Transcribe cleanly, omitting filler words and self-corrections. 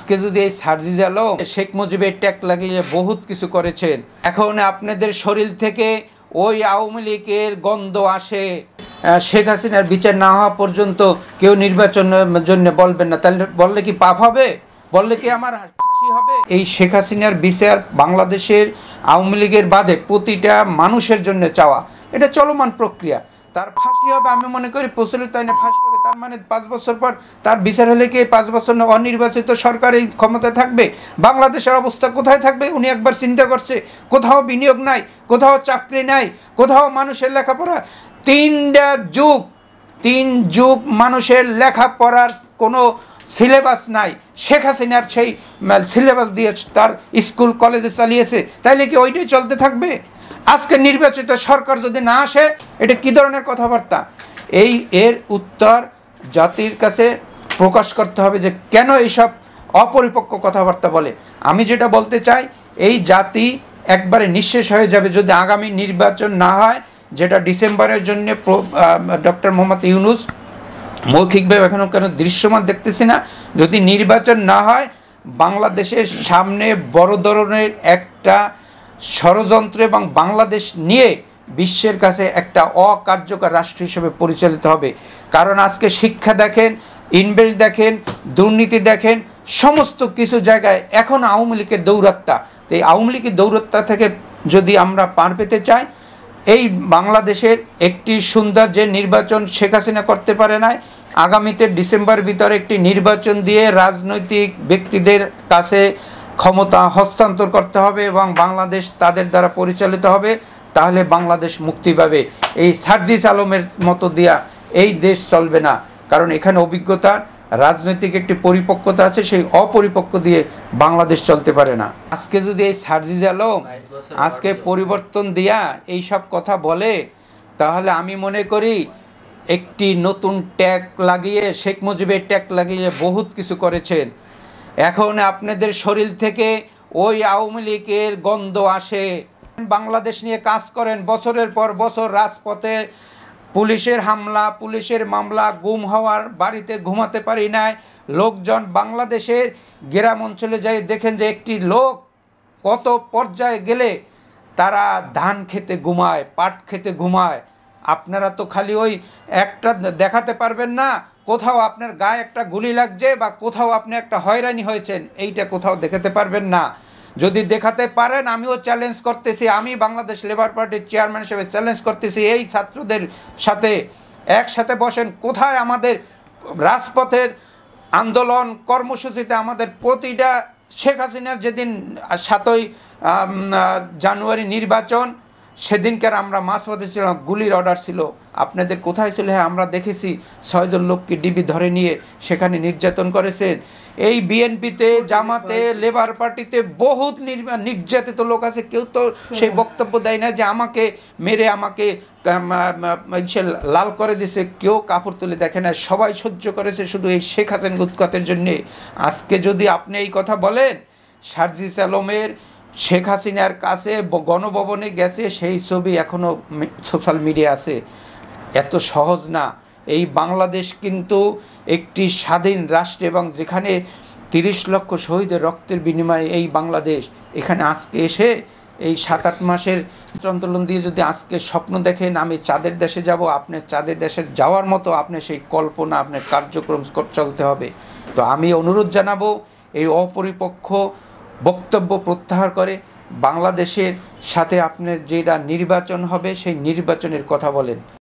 আজকে যদি এই সার্জিস আলম শেখ মুজিবের ট্যাগ লাগিয়ে বহুত কিছু করেছেন, এখন আপনাদের শরীর থেকে ওই আওয়ামী লীগের গন্ধ আসে। শেখ হাসিনার বিচার না হওয়া পর্যন্ত কেউ নির্বাচনের জন্য বলবেন না, তাহলে বললে কি পাপ হবে? বললে কি আমার ফাঁসি হবে? এই শেখ হাসিনার বিচার বাংলাদেশের আওয়ামী লীগের বাদে প্রতিটা মানুষের জন্য চাওয়া, এটা চলমান প্রক্রিয়া। তার ফাঁসি হবে, আমি মনে করি প্রচলিত আইনে ফাঁসি হবে। তার মানে 5 বছর পর তার বিচার হলে কি 5 বছর অনির্বাচিত সরকার এই ক্ষমতায় থাকবে? বাংলাদেশের অবস্থা কোথায় থাকবে? উনি একবার চিন্তা করছে? কোথাও বিনিয়োগ নাই, কোথাও চাকরি নাই, কোথাও মানুষের লেখাপড়া। 3 যুগ মানুষের লেখাপড়ার কোনো সিলেবাস নাই। শেখ হাসিনার সেই সিলেবাস দিয়ে তার স্কুল কলেজে চালিয়েছে, তাইলে কি ওইটাই চলতে থাকবে? আজকে নির্বাচিত সরকার যদি না আসে, এটা কী ধরনের কথাবার্তা? এর উত্তর জাতির কাছে প্রকাশ করতে হবে যে কেন এইসব অপরিপক্ক কথাবার্তা বলে। আমি যেটা বলতে চাই, এই জাতি একবারে নিঃশেষ হয়ে যাবে যদি আগামী নির্বাচন না হয়, যেটা ডিসেম্বরের জন্য ডক্টর মোহাম্মদ ইউনূস মৌখিকভাবে এখনও কেন দৃশ্যমান দেখতেছি না। যদি নির্বাচন না হয়, বাংলাদেশের সামনে বড় ধরনের একটা ষড়যন্ত্র এবং বাংলাদেশ নিয়ে বিশ্বের কাছে একটা অকার্যকর রাষ্ট্র হিসেবে পরিচালিত হবে। কারণ আজকে শিক্ষা দেখেন, ইনভেস্ট দেখেন, দুর্নীতি দেখেন, সমস্ত কিছু জায়গায় এখন আওয়ামী লীগের দৌরাত্ম্য। তো এই আওয়ামী লীগের দৌরাত্ম্য থেকে যদি আমরা পার পেতে চাই, এই বাংলাদেশের একটি সুন্দর যে নির্বাচন শেখ হাসিনা করতে পারে নাই, আগামীতে ডিসেম্বর ভিতরে একটি নির্বাচন দিয়ে রাজনৈতিক ব্যক্তিদের কাছে ক্ষমতা হস্তান্তর করতে হবে এবং বাংলাদেশ তাদের দ্বারা পরিচালিত হবে। তাহলে বাংলাদেশ মুক্তি পাবে। এই সার্জিস আলমের মতো দিয়া এই দেশ চলবে না, কারণ এখানে অভিজ্ঞতার রাজনৈতিক একটি পরিপক্কতা আছে, সেই অপরিপক্ক দিয়ে বাংলাদেশ চলতে পারে না। আজকে যদি এই সার্জিস আলম আজকে পরিবর্তন দিয়া এই সব কথা বলে, তাহলে আমি মনে করি একটি নতুন ট্যাগ লাগিয়ে, শেখ মুজিবের ট্যাগ লাগিয়ে বহুত কিছু করেছেন। এখন আপনাদের শরীর থেকে ওই আওয়ামী লীগের গন্ধ আসে। বাংলাদেশ নিয়ে কাজ করেন, বছরের পর বছর রাজপথে পুলিশের হামলা, পুলিশের মামলা, গুম হওয়ার, বাড়িতে ঘুমাতে পারি নাই লোকজন। বাংলাদেশের গ্রাম অঞ্চলে যাই দেখেন যে একটি লোক কত পর্যায়ে গেলে তারা ধান খেতে ঘুমায়, পাট খেতে ঘুমায়। আপনারা তো খালি ওই একটা দেখাতে পারবেন না কোথাও আপনার গায়ে একটা গুলি লাগছে বা কোথাও আপনি একটা হয়রানি হয়েছেন, এইটা কোথাও দেখাতে পারবেন না। যদি দেখাতে পারেন, আমিও চ্যালেঞ্জ করতেছি, আমি বাংলাদেশ লেবার পার্টির চেয়ারম্যান হিসেবে চ্যালেঞ্জ করতেছি, এই ছাত্রদের সাথে একসাথে বসেন। কোথায় আমাদের রাজপথের আন্দোলন কর্মসূচিতে আমাদের প্রতিটা শেখ হাসিনার যেদিন 7ই জানুয়ারি নির্বাচন, সেদিনকার আমরা মাঝপথে ছিলাম, গুলির অর্ডার ছিল, আপনাদের কোথায় ছিল? হ্যাঁ, আমরা দেখেছি 6 জন লোককে ডিবি ধরে নিয়ে সেখানে নির্যাতন করেছেন। এই বিএনপিতে, জামাতে, লেবার পার্টিতে বহুত নির্যাতিত লোক আছে, কেউ তো সেই বক্তব্য দেয় না যে আমাকে মেরে আমাকে লাল করে দিছে, কেউ কাপড় তুলে দেখে না, সবাই সহ্য করেছে শুধু এই শেখ হাসিনা উৎখাতের জন্যে। আজকে যদি আপনি এই কথা বলেন, সার্জিস আলমের শেখ হাসিনার কাছে গণভবনে গেছে, সেই ছবি এখনও সোশ্যাল মিডিয়া আছে। এত সহজ না। এই বাংলাদেশ কিন্তু একটি স্বাধীন রাষ্ট্র, এবং যেখানে 30 লক্ষ শহীদের রক্তের বিনিময়ে এই বাংলাদেশ, এখানে আজকে এসে এই 7-8 মাসের আন্দোলন দিয়ে যদি আজকে স্বপ্ন দেখেন আমি চাঁদের দেশে যাব, আপনার চাঁদের দেশে যাওয়ার মতো আপনার সেই কল্পনা, আপনার কার্যক্রম চলতে হবে। তো আমি অনুরোধ জানাবো, এই অপরিপক্ষ বক্তব্য প্রত্যাহার করে বাংলাদেশের সাথে আপনার যেটা নির্বাচন হবে সেই নির্বাচনের কথা বলেন।